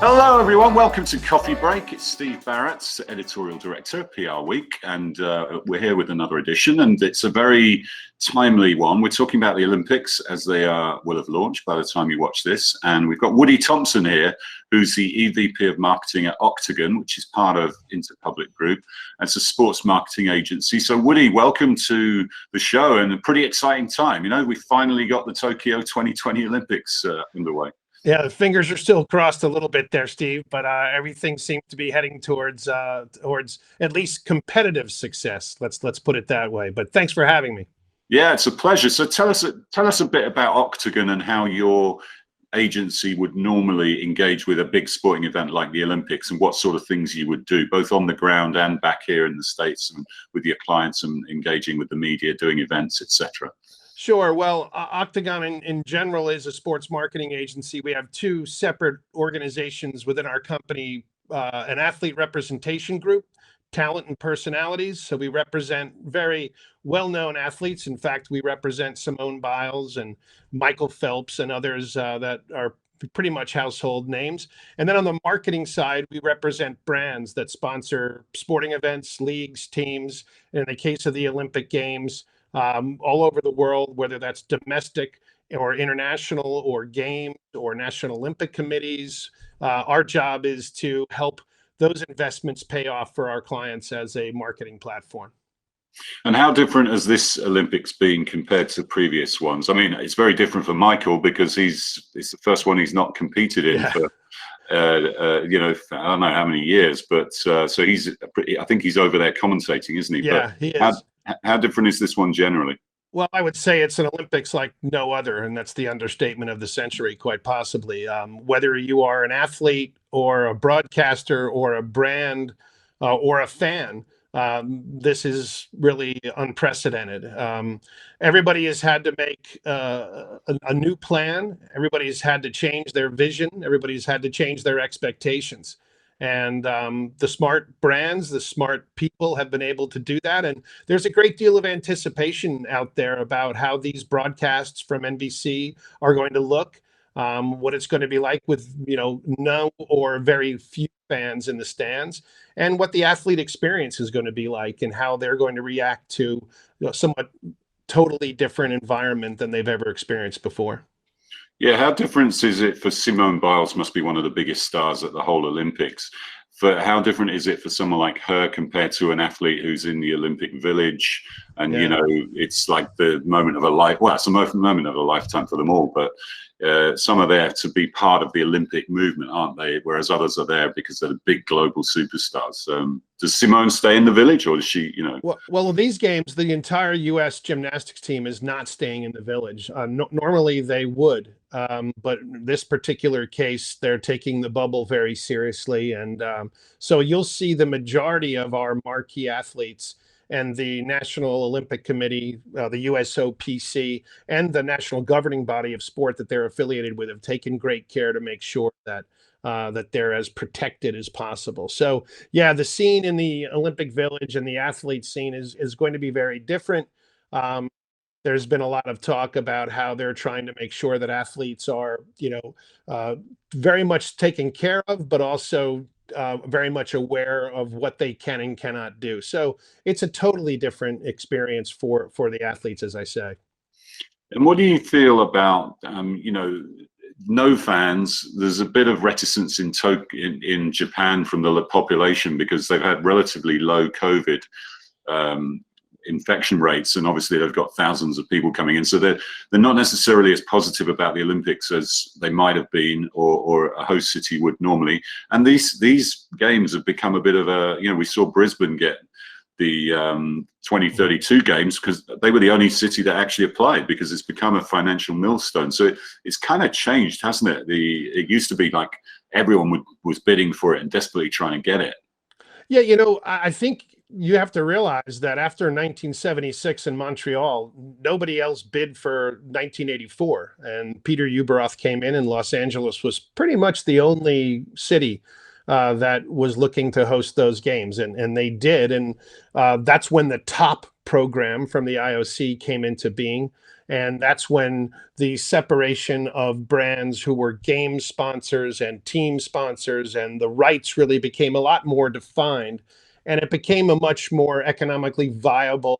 Hello, everyone. Welcome to Coffee Break. It's Steve Barrett, Editorial Director, PR Week, and we're here with another edition, and it's a very timely one. We're talking about the Olympics as they will have launched by the time you watch this, and we've got Woody Thompson here, who's the EVP of Marketing at Octagon, which is part of Interpublic Group. It's a sports marketing agency. So, Woody, welcome to the show, and a pretty exciting time. You know, we finally got the Tokyo 2020 Olympics underway. Yeah, the fingers are still crossed a little bit there, Steve, but everything seems to be heading towards at least competitive success. Let's put it that way. But thanks for having me. Yeah, it's a pleasure. So tell us a bit about Octagon and how your agency would normally engage with a big sporting event like the Olympics, and what sort of things you would do, both on the ground and back here in the States, and with your clients and engaging with the media, doing events, etc. Sure. Well, Octagon in general is a sports marketing agency. We have two separate organizations within our company, an athlete representation group, talent and personalities. So we represent very well-known athletes. In fact, we represent Simone Biles and Michael Phelps and others that are pretty much household names. And then on the marketing side, we represent brands that sponsor sporting events, leagues, teams. In the case of the Olympic Games, all over the world, whether that's domestic or international or games or National Olympic committees. Our job is to help those investments pay off for our clients as a marketing platform. And how different has this Olympics been compared to previous ones? I mean, it's very different for Michael because it's the first one he's not competed in for I don't know how many years, but so I think he's over there commentating, isn't he? Yeah, he is. How different is this one generally? Well, I would say it's an Olympics like no other, and that's the understatement of the century, quite possibly. Whether you are an athlete or a broadcaster or a brand or a fan, this is really unprecedented. Everybody has had to make a new plan. Everybody's had to change their vision. Everybody's had to change their expectations. And the smart brands, the smart people have been able to do that. And there's a great deal of anticipation out there about how these broadcasts from NBC are going to look, what it's going to be like with, no or very few fans in the stands, and what the athlete experience is going to be like and how they're going to react to somewhat totally different environment than they've ever experienced before. Yeah, how different is it for Simone Biles? Must be one of the biggest stars at the whole Olympics. How different is it for someone like her compared to an athlete who's in the Olympic Village? And it's like the moment of a life. Well, it's a moment of a lifetime for them all. But some are there to be part of the Olympic movement, aren't they? Whereas others are there because they're the big global superstars. Does Simone stay in the Village, or does she? Well, these games, the entire U.S. gymnastics team is not staying in the Village. Normally they would, but in this particular case, they're taking the bubble very seriously, and so you'll see the majority of our marquee athletes and the National Olympic Committee, the USOPC, and the national governing body of sport that they're affiliated with have taken great care to make sure that that they're as protected as possible. So yeah, the scene in the Olympic Village and the athlete scene is going to be very different. There's been a lot of talk about how they're trying to make sure that athletes are, very much taken care of, but also very much aware of what they can and cannot do. So it's a totally different experience for the athletes, as I say. And what do you feel about, no fans? There's a bit of reticence in Japan from the population because they've had relatively low COVID infection rates, and obviously they've got thousands of people coming in, so they're not necessarily as positive about the Olympics as they might have been, or a host city would normally. And these games have become a bit of a, we saw Brisbane get the 2032 games because they were the only city that actually applied, because it's become a financial millstone. So it's kind of changed, hasn't it? It used to be like everyone was bidding for it and desperately trying to get it. Yeah, I think you have to realize that after 1976 in Montreal, nobody else bid for 1984. And Peter Ueberroth came in, and Los Angeles was pretty much the only city that was looking to host those games. And they did. And that's when the top program from the IOC came into being. And that's when the separation of brands who were game sponsors and team sponsors and the rights really became a lot more defined. And it became a much more economically viable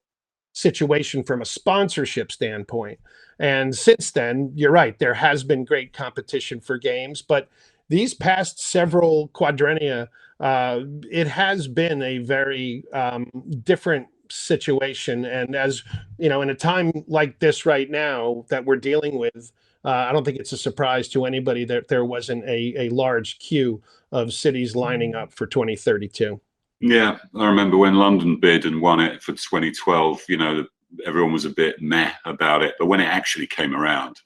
situation from a sponsorship standpoint. And since then, you're right, there has been great competition for games, but these past several quadrennia, it has been a very different situation. And as you know, in a time like this right now that we're dealing with, I don't think it's a surprise to anybody that there wasn't a large queue of cities lining up for 2032. Yeah, I remember when London bid and won it for 2012, you know, everyone was a bit meh about it. But when it actually came around,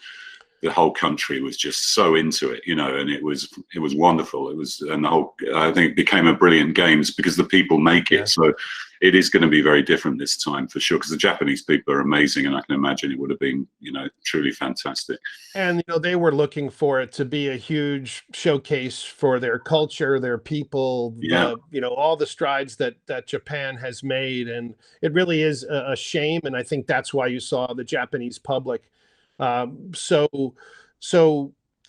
the whole country was just so into it, you know, and it was wonderful. It was, and the whole, I think it became a brilliant games because the people make it. Yeah. So it is going to be very different this time for sure, because the Japanese people are amazing, and I can imagine it would have been, you know, truly fantastic. And you know, they were looking for it to be a huge showcase for their culture, their people, Yeah. you know, all the strides that Japan has made. And it really is a shame. And I think that's why you saw the Japanese public so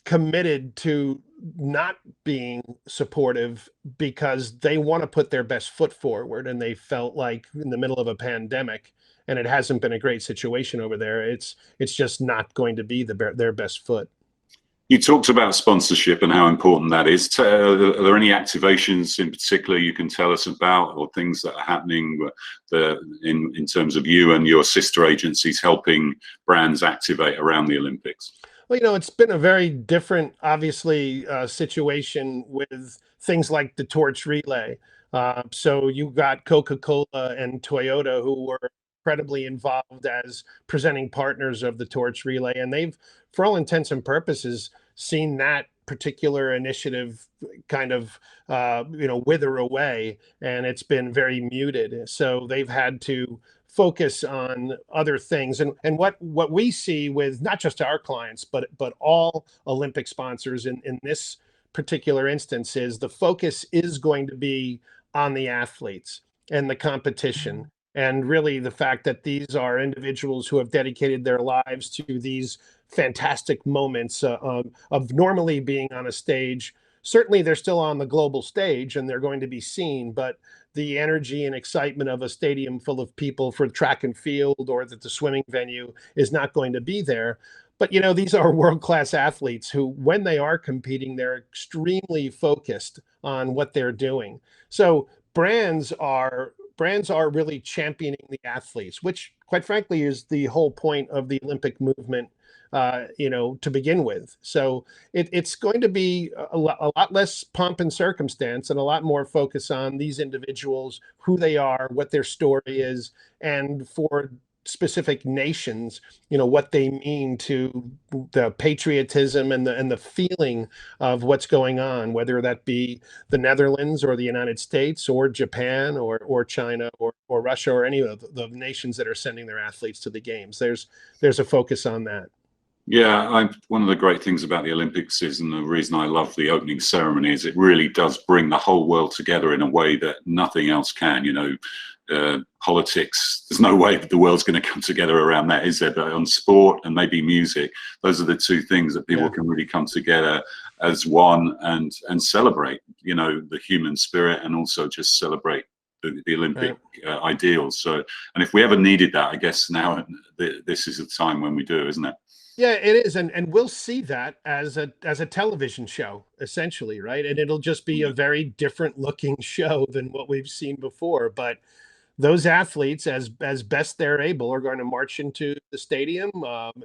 committed to not being supportive, because they want to put their best foot forward, and they felt like in the middle of a pandemic, and it hasn't been a great situation over there, it's just not going to be their best foot. You talked about sponsorship and how important that is. Are there any activations in particular you can tell us about, or things that are happening in terms of you and your sister agencies helping brands activate around the Olympics? Well, you know, it's been a very different, obviously, situation with things like the torch relay. So you got Coca-Cola and Toyota, who were incredibly involved as presenting partners of the torch relay, and they've, for all intents and purposes, seen that particular initiative kind of you know, wither away, and it's been very muted. So they've had to focus on other things. And what we see with not just our clients, but all Olympic sponsors in this particular instance, is the focus is going to be on the athletes and the competition. And really the fact that these are individuals who have dedicated their lives to these fantastic moments of normally being on a stage. Certainly they're still on the global stage and they're going to be seen, but the energy and excitement of a stadium full of people for track and field, or that the swimming venue is not going to be there. But you know, these are world-class athletes who, when they are competing, they're extremely focused on what they're doing. So brands are really championing the athletes, which quite frankly is the whole point of the Olympic movement, you know, to begin with. So it's going to be a lot less pomp and circumstance, and a lot more focus on these individuals, who they are, what their story is, and for specific nations, you know, what they mean to the patriotism and the feeling of what's going on, whether that be the Netherlands or the United States or Japan or China or Russia or any of the nations that are sending their athletes to the games. There's a focus on that. Yeah, one of the great things about the Olympics is, and the reason I love the opening ceremony, is it really does bring the whole world together in a way that nothing else can. You know, politics, there's no way that the world's going to come together around that, is there? But on sport and maybe music, those are the two things that people can really come together as one and celebrate, you know, the human spirit, and also just celebrate the Olympic ideals. So, and if we ever needed that, I guess now this is the time when we do, isn't it? Yeah, it is, and we'll see that as a television show, essentially, right? And it'll just be a very different looking show than what we've seen before. But those athletes, as best they're able, are going to march into the stadium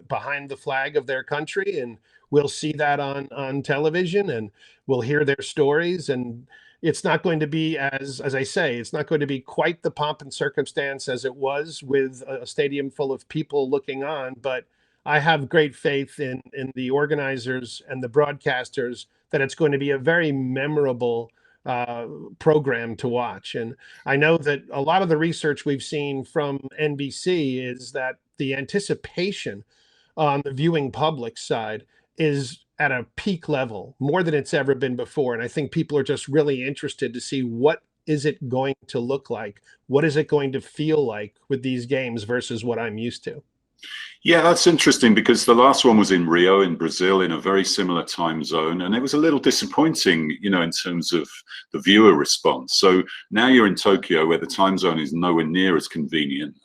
behind the flag of their country, and we'll see that on television, and we'll hear their stories. And it's not going to be, as I say, it's not going to be quite the pomp and circumstance as it was with a stadium full of people looking on, but I have great faith in the organizers and the broadcasters that it's going to be a very memorable program to watch. And I know that a lot of the research we've seen from NBC is that the anticipation on the viewing public side is at a peak level, more than it's ever been before. And I think people are just really interested to see, what is it going to look like? What is it going to feel like with these games versus what I'm used to? Yeah, that's interesting because the last one was in Rio in Brazil in a very similar time zone, and it was a little disappointing, in terms of the viewer response. So now you're in Tokyo where the time zone is nowhere near as convenient,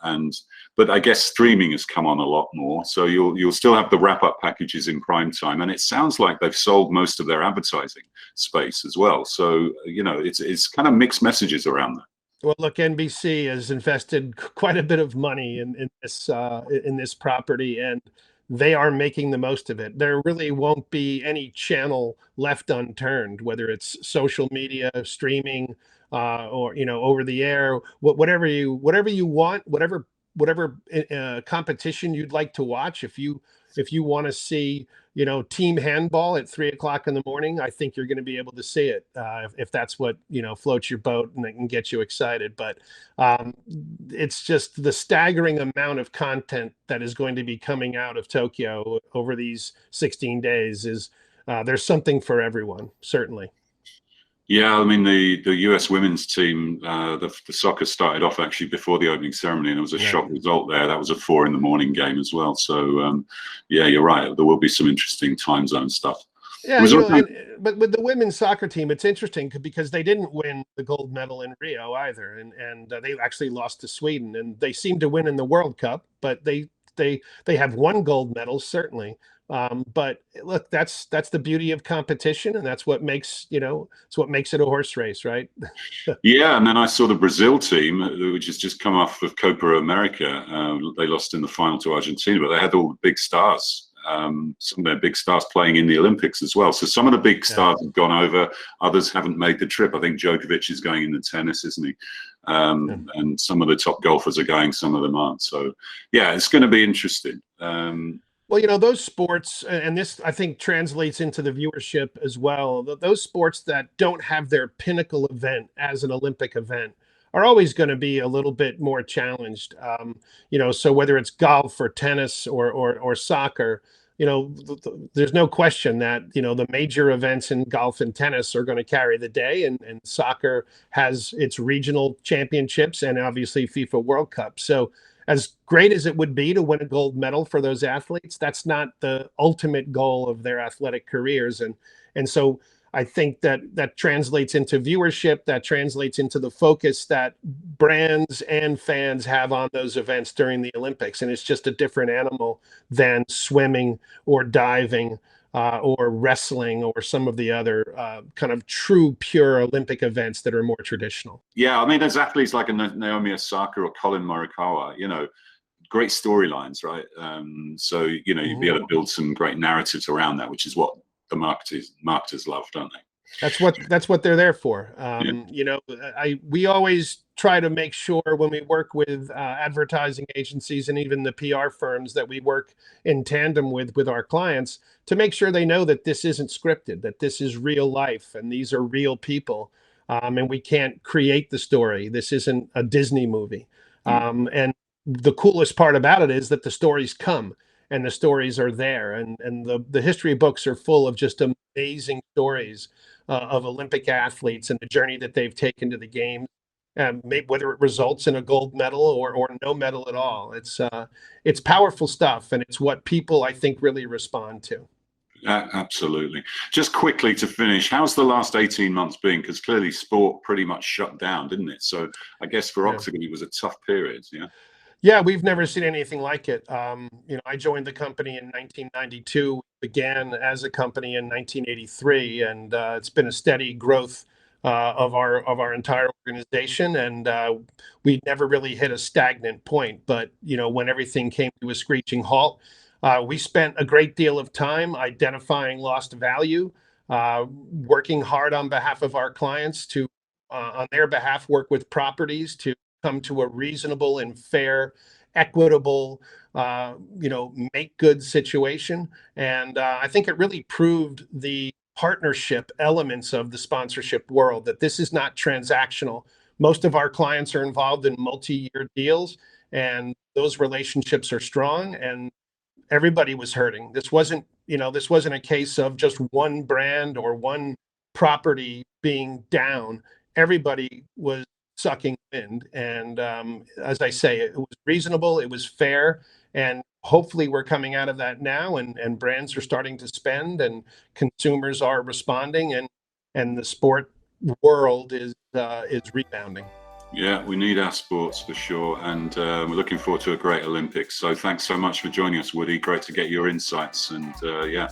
but I guess streaming has come on a lot more. So you'll still have the wrap-up packages in prime time, and it sounds like they've sold most of their advertising space as well. So it's kind of mixed messages around that. Well, look, NBC has invested quite a bit of money in this property, and they are making the most of it. There really won't be any channel left unturned, whether it's social media, streaming, or over the air, whatever you want, whatever competition you'd like to watch. If you want to see team handball at 3 o'clock in the morning, I think you're going to be able to see it if that's what floats your boat and it can get you excited. But it's just the staggering amount of content that is going to be coming out of Tokyo over these 16 days is there's something for everyone, certainly. Yeah, I mean the US women's team, the soccer started off actually before the opening ceremony, and it was a shock result there. That was a 4 a.m. game as well. So yeah, you're right. There will be some interesting time zone stuff. Yeah, but with the women's soccer team, it's interesting because they didn't win the gold medal in Rio either, and they actually lost to Sweden, and they seem to win in the World Cup, but they have won gold medals certainly. But look, that's the beauty of competition, and that's what makes it's what makes it a horse race, right? Yeah, and then I saw the Brazil team, which has just come off of Copa America. They lost in the final to Argentina, but they had all the big stars. Some of their big stars playing in the Olympics as well. So some of the big stars have gone over. Others haven't made the trip. I think Djokovic is going into tennis, isn't he? And some of the top golfers are going. Some of them aren't. So yeah, it's going to be interesting. Well, those sports, and this I think translates into the viewership as well. Those sports that don't have their pinnacle event as an Olympic event are always going to be a little bit more challenged. So whether it's golf or tennis or soccer, there's no question that the major events in golf and tennis are going to carry the day, and soccer has its regional championships and obviously FIFA World Cup. So as great as it would be to win a gold medal for those athletes, that's not the ultimate goal of their athletic careers. And so I think that translates into viewership, that translates into the focus that brands and fans have on those events during the Olympics. And it's just a different animal than swimming or diving or wrestling or some of the other kind of true, pure Olympic events that are more traditional. Yeah, I mean, there's athletes like a Naomi Osaka or Colin Morikawa, great storylines, right? So, you'd be able to build some great narratives around that, which is what the marketers love, don't they? That's what they're there for. We always try to make sure when we work with advertising agencies and even the PR firms that we work in tandem with our clients to make sure they know that this isn't scripted, that this is real life and these are real people. And we can't create the story. This isn't a Disney movie. And the coolest part about it is that the stories come and the stories are there. And the history books are full of just amazing stories of Olympic athletes and the journey that they've taken to the game, whether it results in a gold medal or no medal at all. It's powerful stuff, and it's what people, I think, really respond to. Absolutely. Just quickly to finish, how's the last 18 months been? Because clearly sport pretty much shut down, didn't it? So I guess for Octagon, it was a tough period, yeah? Yeah, we've never seen anything like it. I joined the company in 1992, began as a company in 1983, and it's been a steady growth of our entire organization. And we never really hit a stagnant point. But when everything came to a screeching halt, we spent a great deal of time identifying lost value, working hard on behalf of our clients to, on their behalf, work with properties to come to a reasonable and fair, equitable, make good situation. And I think it really proved the partnership elements of the sponsorship world, that this is not transactional. Most of our clients are involved in multi-year deals, and those relationships are strong, and everybody was hurting. This wasn't a case of just one brand or one property being down. Everybody was sucking wind. And as I say, it was reasonable, it was fair, and hopefully we're coming out of that now, and brands are starting to spend, and consumers are responding, and the sport world is rebounding. Yeah, we need our sports for sure, and we're looking forward to a great Olympics. So thanks so much for joining us, Woody. Great to get your insights, and yeah,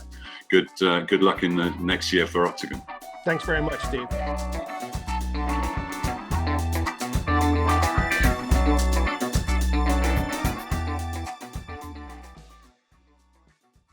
good luck in the next year for Octagon. Thanks very much, Steve.